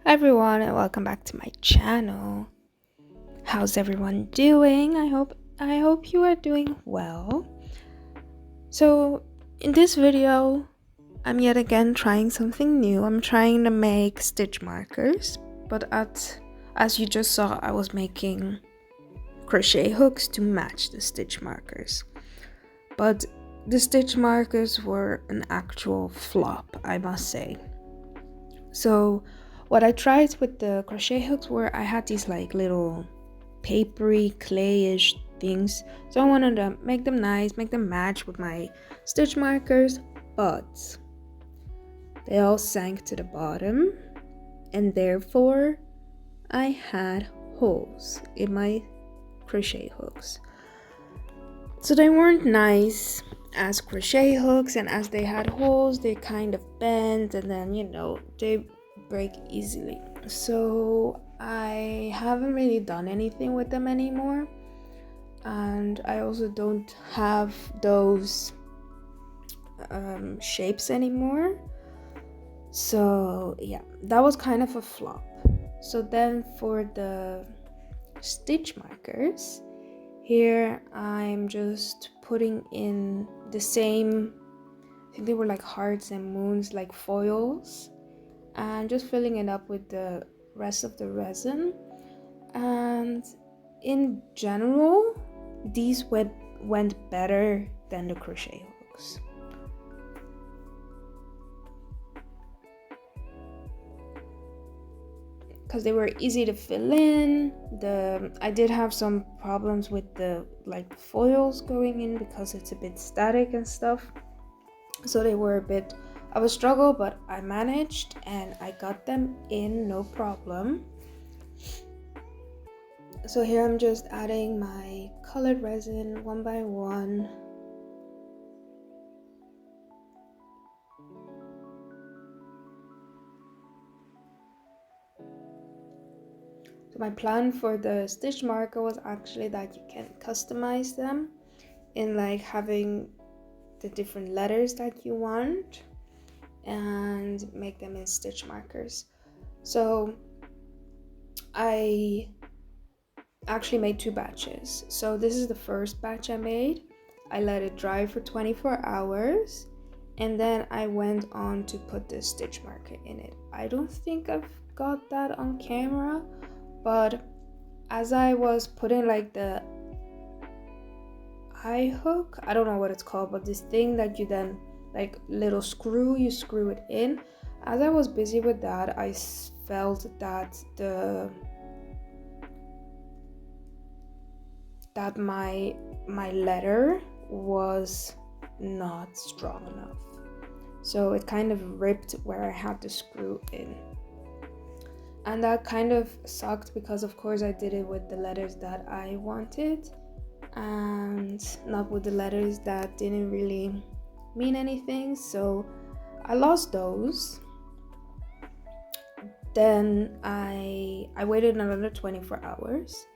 Hi everyone and welcome back to my channel. How's everyone doing? I hope you are doing well. So in this video, I'm yet again trying something new. I'm trying to make stitch markers, but as you just saw, I was making crochet hooks to match the stitch markers. But the stitch markers were an actual flop, I must say. So what I tried with the crochet hooks were I had these like little papery clayish things, so I wanted to make them nice, make them match with my stitch markers, but they all sank to the bottom and therefore I had holes in my crochet hooks. So they weren't nice as crochet hooks, and as they had holes they kind of bent and then they break easily. So I haven't really done anything with them anymore, and I also don't have those shapes anymore. So yeah, that was kind of a flop. So then for the stitch markers, here I'm just putting in the same, I think they were like hearts and moons, like foils, and just filling it up with the rest of the resin. And in general, these went better than the crochet hooks. Because they were easy to fill in. I did have some problems with the like foils going in because it's a bit static and stuff, so they were a bit of a struggle, but I managed and I got them in no problem. So here I'm just adding my colored resin one by one. So my plan for the stitch marker was actually that you can customize them in like having the different letters that you want and make them in stitch markers. So I actually made 2 batches. So this is the first batch I made. I let it dry for 24 hours and then I went on to put the stitch marker in it. I don't think I've got that on camera, but as I was putting like the eye hook, I don't know what it's called, but this thing that you then like little screw, you screw it in. As I was busy with that, I felt that my letter was not strong enough, so it kind of ripped where I had to screw in, and that kind of sucked because of course I did it with the letters that I wanted and not with the letters that didn't really mean anything, so I lost those. Then I waited another 24 hours,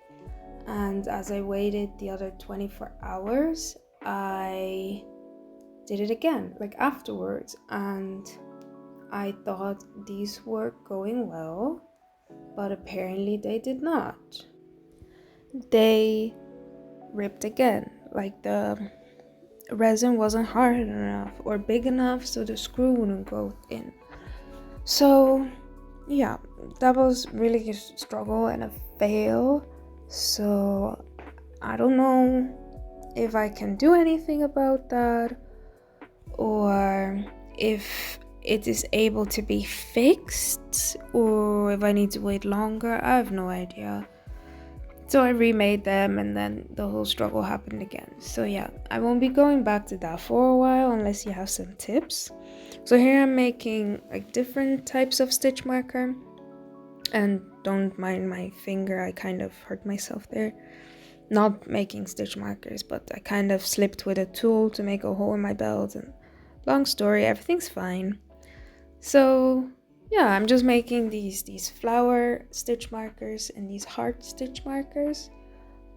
and as I waited the other 24 hours I did it again like afterwards, and I thought these were going well, but apparently they did not. They ripped again, like the resin wasn't hard enough or big enough so the screw wouldn't go in. So yeah, that was really a struggle and a fail. So I don't know if I can do anything about that or if it is able to be fixed or if I need to wait longer. I have no idea. So I remade them and then the whole struggle happened again. So yeah, I won't be going back to that for a while unless you have some tips. So here I'm making like different types of stitch marker, and don't mind my finger, I kind of hurt myself there. Not making stitch markers, but I kind of slipped with a tool to make a hole in my belt, and long story, everything's fine. So yeah, I'm just making these flower stitch markers and these heart stitch markers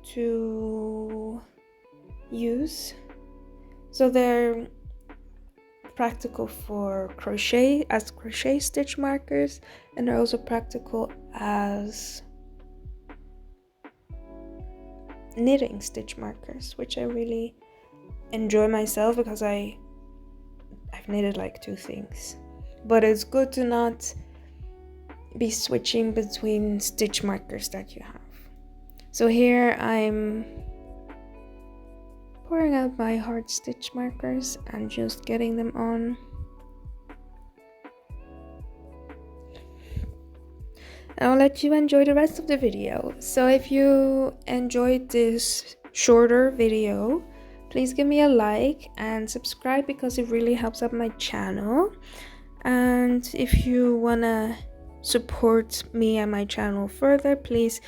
to use. So they're practical for crochet as crochet stitch markers, and they're also practical as knitting stitch markers, which I really enjoy myself because I've knitted like 2 things. But it's good to not be switching between stitch markers that you have. So here I'm pouring out my hard stitch markers and just getting them on. And I'll let you enjoy the rest of the video. So if you enjoyed this shorter video, please give me a like and subscribe because it really helps out my channel. And if you wanna support me and my channel further, please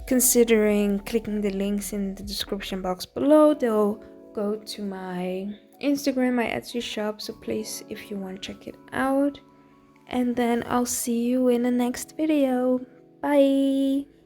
considering clicking the links in the description box below. They'll go to my Instagram, my Etsy shop, so please, if you want to check it out. And then I'll see you in the next video. Bye.